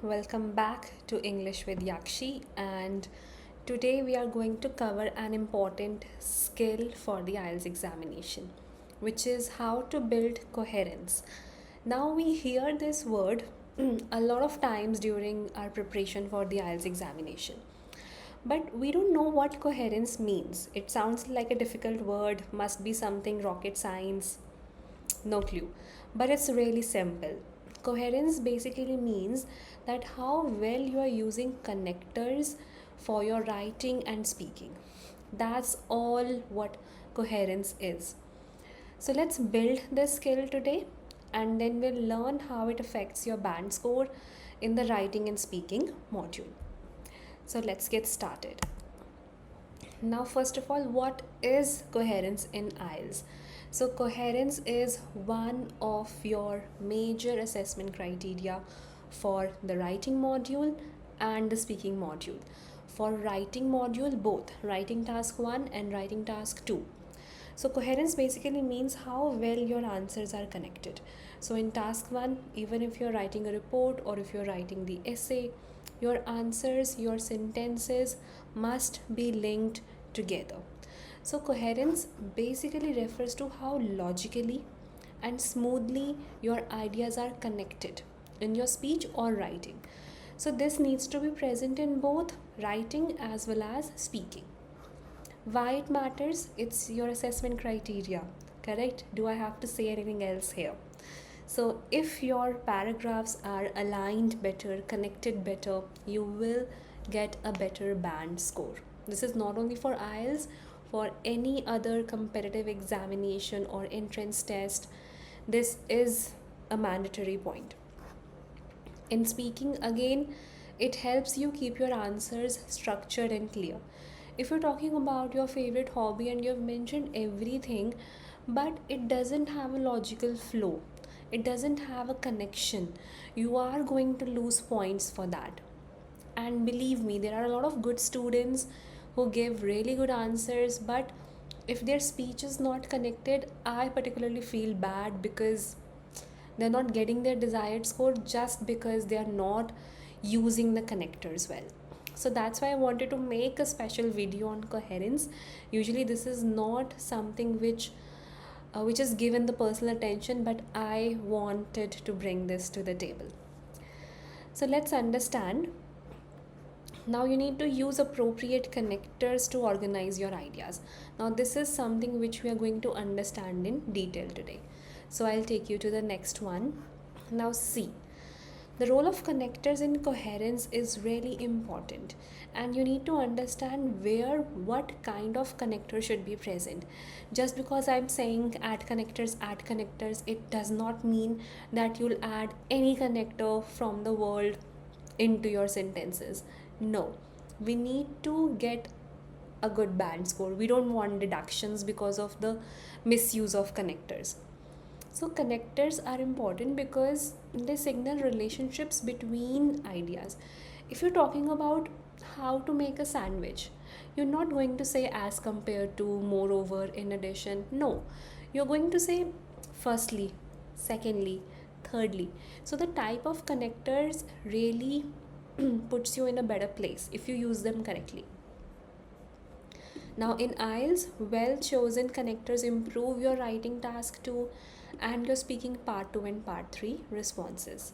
welcome back to English with Yakshi, and today we are going to cover an important skill for the IELTS examination, which is how to build coherence. Now, we hear this word a lot of times during our preparation for the IELTS examination, but we don't know what coherence means. It sounds like a difficult word, must be something rocket science, no clue. But it's really simple. Coherence basically means that how well you are using connectors for your writing and speaking. That's all what coherence is. So let's build this skill today, and then we'll learn how it affects your band score in the writing and speaking module. So let's get started. Now, first of all, what is coherence in IELTS? So, coherence is one of your major assessment criteria for the writing module and the speaking module. For writing module, both writing task 1 and writing task 2. So, coherence basically means how well your answers are connected. So, in task 1, even if you're writing a report or if you're writing the essay, your answers, your sentences must be linked together. So, coherence basically refers to how logically and smoothly your ideas are connected in your speech or writing. So, this needs to be present in both writing as well as speaking. Why it matters? It's your assessment criteria, correct? Do I have to say anything else here? So, if your paragraphs are aligned better, connected better, you will get a better band score. This is not only for IELTS, for any other competitive examination or entrance test. This is a mandatory point. In speaking, again, it helps you keep your answers structured and clear. If you're talking about your favorite hobby and you've mentioned everything, but it doesn't have a logical flow, it doesn't have a connection, you are going to lose points for that. And believe me, there are a lot of good students who give really good answers, but if their speech is not connected, I particularly feel bad because they're not getting their desired score just because they are not using the connectors well. So that's why I wanted to make a special video on coherence. Usually this is not something which is given the personal attention, but I wanted to bring this to the table. So let's understand. Now you need to use appropriate connectors to organize your ideas. Now this is something which we are going to understand in detail today. So I'll take you to the next one. Now see, the role of connectors in coherence is really important, and you need to understand where what kind of connector should be present. Just because I'm saying add connectors, it does not mean that you'll add any connector from the world into your sentences. No, we need to get a good band score. We don't want deductions because of the misuse of connectors. So, connectors are important because they signal relationships between ideas. If you're talking about how to make a sandwich, you're not going to say as compared to, moreover, in addition. No, you're going to say firstly, secondly, thirdly. So, the type of connectors really puts you in a better place if you use them correctly. Now, in IELTS, well chosen connectors improve your writing task 2 and your speaking part 2 and part 3 responses.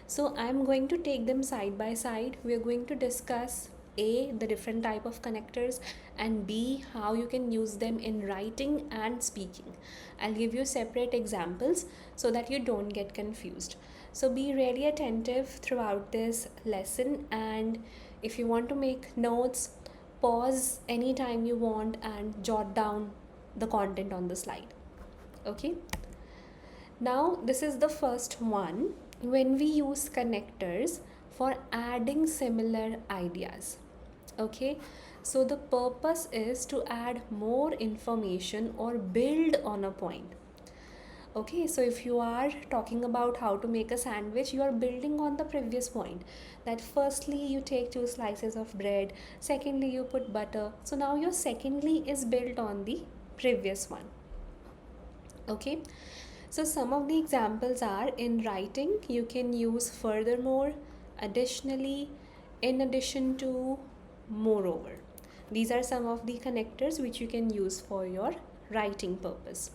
So, I'm going to take them side by side. We are going to discuss A, the different type of connectors, and B, how you can use them in writing and speaking. I'll give you separate examples so that you don't get confused. So, be really attentive throughout this lesson, and if you want to make notes, pause anytime you want and jot down the content on the slide. Okay, now this is the first one. When we use connectors for adding similar ideas, okay, so the purpose is to add more information or build on a point. Okay, so if you are talking about how to make a sandwich, you are building on the previous point. That firstly, you take 2 slices of bread, secondly, you put butter. So now your secondly is built on the previous one. Okay, so some of the examples are in writing, you can use furthermore, additionally, in addition to, moreover. These are some of the connectors which you can use for your writing purpose.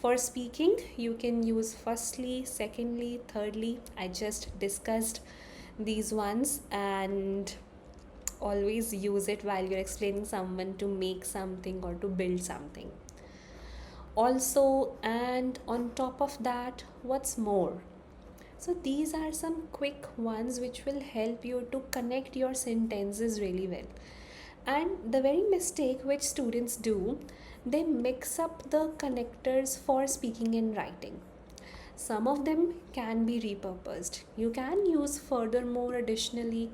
For speaking, you can use firstly, secondly, thirdly. I just discussed these ones, and always use it while you're explaining someone to make something or to build something. Also, and on top of that, what's more? So these are some quick ones which will help you to connect your sentences really well. And the very mistake which students do, they mix up the connectors for speaking and writing. Some of them can be repurposed. You can use furthermore, additionally,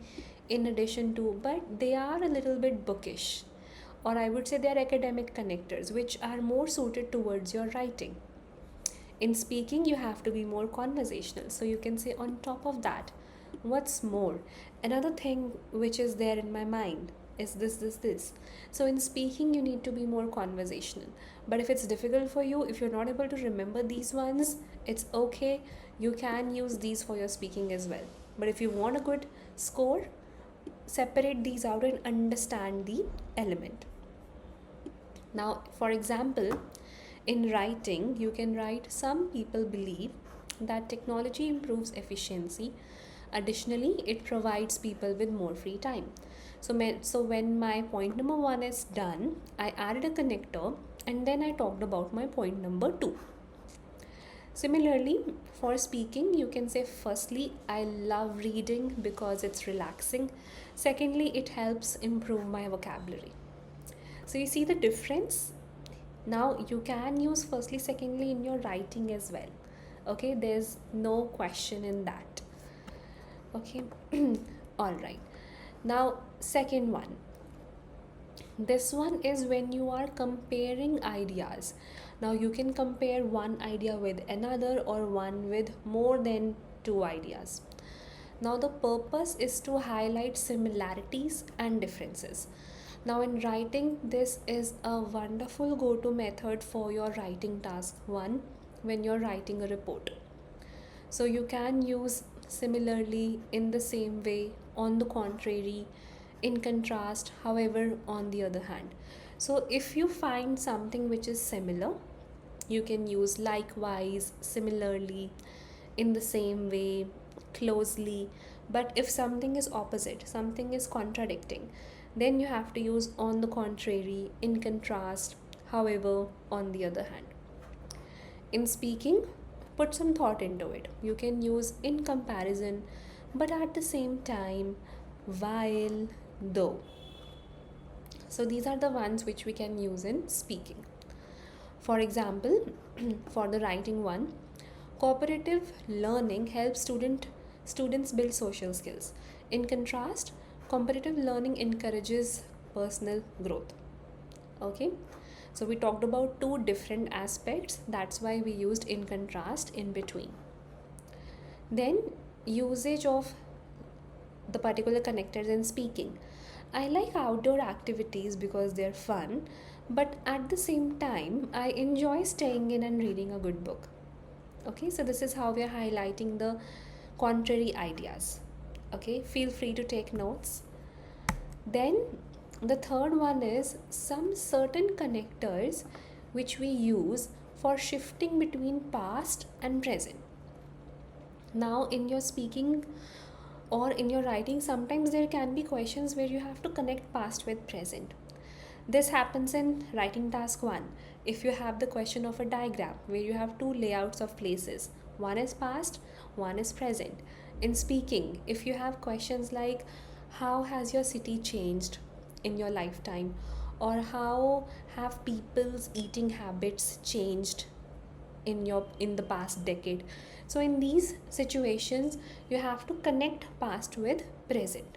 in addition to, but they are a little bit bookish. Or I would say they are academic connectors which are more suited towards your writing. In speaking, you have to be more conversational. So you can say, on top of that, what's more? Another thing which is there in my mind is this. So in speaking, you need to be more conversational. But if it's difficult for you, if you're not able to remember these ones, it's okay. You can use these for your speaking as well. But if you want a good score, separate these out and understand the element. Now, for example, in writing, you can write, some people believe that technology improves efficiency. Additionally, it provides people with more free time. So when my point number 1 is done, I added a connector and then I talked about my point number 2. Similarly, for speaking, you can say, firstly, I love reading because it's relaxing. Secondly, it helps improve my vocabulary. So you see the difference? Now you can use firstly, secondly in your writing as well. Okay, there's no question in that. Okay, all right. Now, second one. This one is when you are comparing ideas. Now you can compare one idea with another or one with more than two ideas. Now the purpose is to highlight similarities and differences. Now in writing, this is a wonderful go-to method for your writing task 1 when you're writing a report. So you can use similarly, in the same way, on the contrary, in contrast, however, on the other hand. So if you find something which is similar, you can use likewise, similarly, in the same way, closely. But if something is opposite, something is contradicting, then you have to use on the contrary, in contrast, however, on the other hand. In speaking, put some thought into it. You can use in comparison, but at the same time, while, though. So these are the ones which we can use in speaking. For example, for the writing one, cooperative learning helps students build social skills. In contrast, competitive learning encourages personal growth. Okay, so we talked about two different aspects, that's why we used in contrast in between. Then, usage of the particular connectors in speaking. I like outdoor activities because they're fun, but at the same time, I enjoy staying in and reading a good book. Okay, so this is how we are highlighting the contrary ideas. Okay, feel free to take notes. Then the third one is some certain connectors which we use for shifting between past and present. Now, in your speaking or in your writing, sometimes there can be questions where you have to connect past with present. This happens in writing task 1. If you have the question of a diagram where you have two layouts of places, one is past, one is present. In speaking, if you have questions like, how has your city changed in your lifetime, or how have people's eating habits changed in the past decade. So in these situations, you have to connect past with present.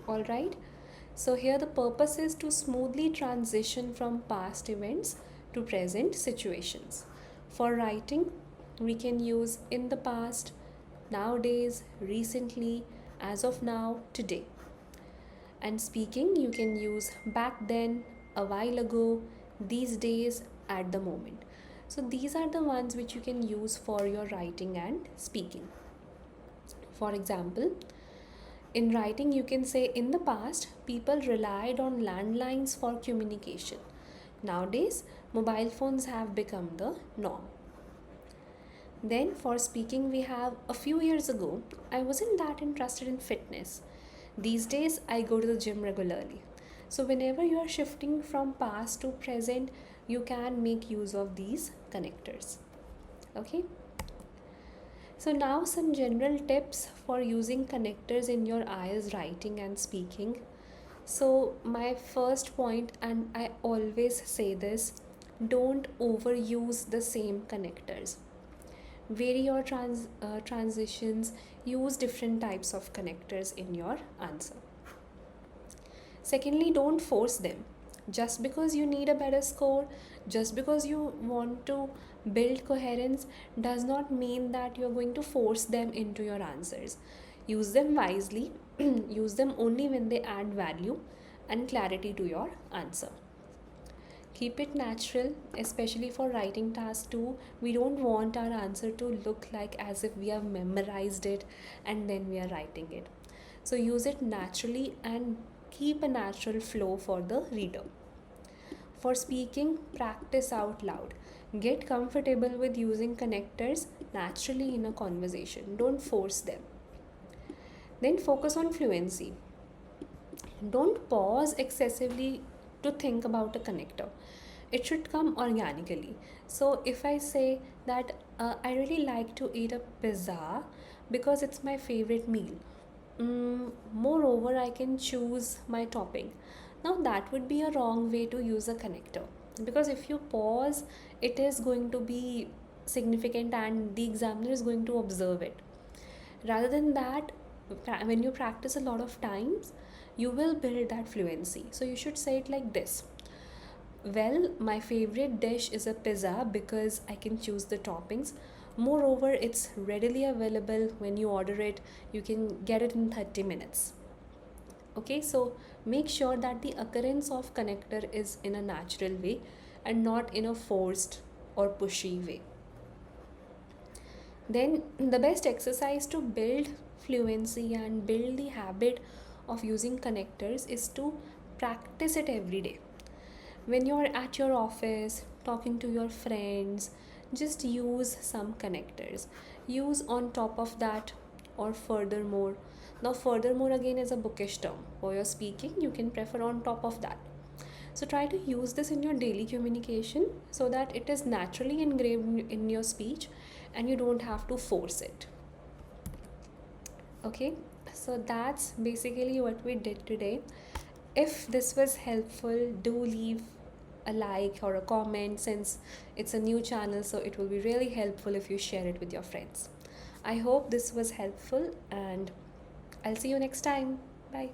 All right. So here the purpose is to smoothly transition from past events to present situations. For writing, we can use in the past, nowadays, recently, as of now, today. And speaking, you can use back then, a while ago, these days, at the moment. So these are the ones which you can use for your writing and speaking. For example, in writing, you can say in the past, people relied on landlines for communication. Nowadays, mobile phones have become the norm. Then, for speaking, we have a few years ago, I wasn't that interested in fitness. These days, I go to the gym regularly. So, whenever you are shifting from past to present, you can make use of these connectors. Okay, so now some general tips for using connectors in your IELTS writing and speaking. So, my first point, and I always say this, don't overuse the same connectors. Vary your transitions, use different types of connectors in your answer. Secondly, don't force them. Just because you need a better score, just because you want to build coherence, does not mean that you're going to force them into your answers. Use them wisely, use them only when they add value and clarity to your answer. Keep it natural, especially for writing task 2. We don't want our answer to look like as if we have memorized it and then we are writing it. So use it naturally and keep a natural flow for the reader. For speaking, practice out loud. Get comfortable with using connectors naturally in a conversation. Don't force them. Then focus on fluency. Don't pause excessively to think about a connector. It should come organically. So, if I say that I really like to eat a pizza because it's my favorite meal, moreover, I can choose my topping. Now, that would be a wrong way to use a connector, because if you pause, it is going to be significant and the examiner is going to observe it. Rather than that, when you practice a lot of times, you will build that fluency. So you should say it like this: well, my favorite dish is a pizza because I can choose the toppings. Moreover, it's readily available when you order it. You can get it in 30 minutes. Okay, so make sure that the occurrence of connector is in a natural way and not in a forced or pushy way. Then, the best exercise to build fluency and build the habit of using connectors is to practice it every day. When you're at your office talking to your friends, just use some connectors. Use on top of that or furthermore. Now, furthermore again is a bookish term. For your speaking, you can prefer on top of that. So, try to use this in your daily communication so that it is naturally engraved in your speech and you don't have to force it. Okay, so that's basically what we did today. If this was helpful, do leave a like or a comment, since it's a new channel, so it will be really helpful if you share it with your friends. I hope this was helpful and I'll see you next time. Bye.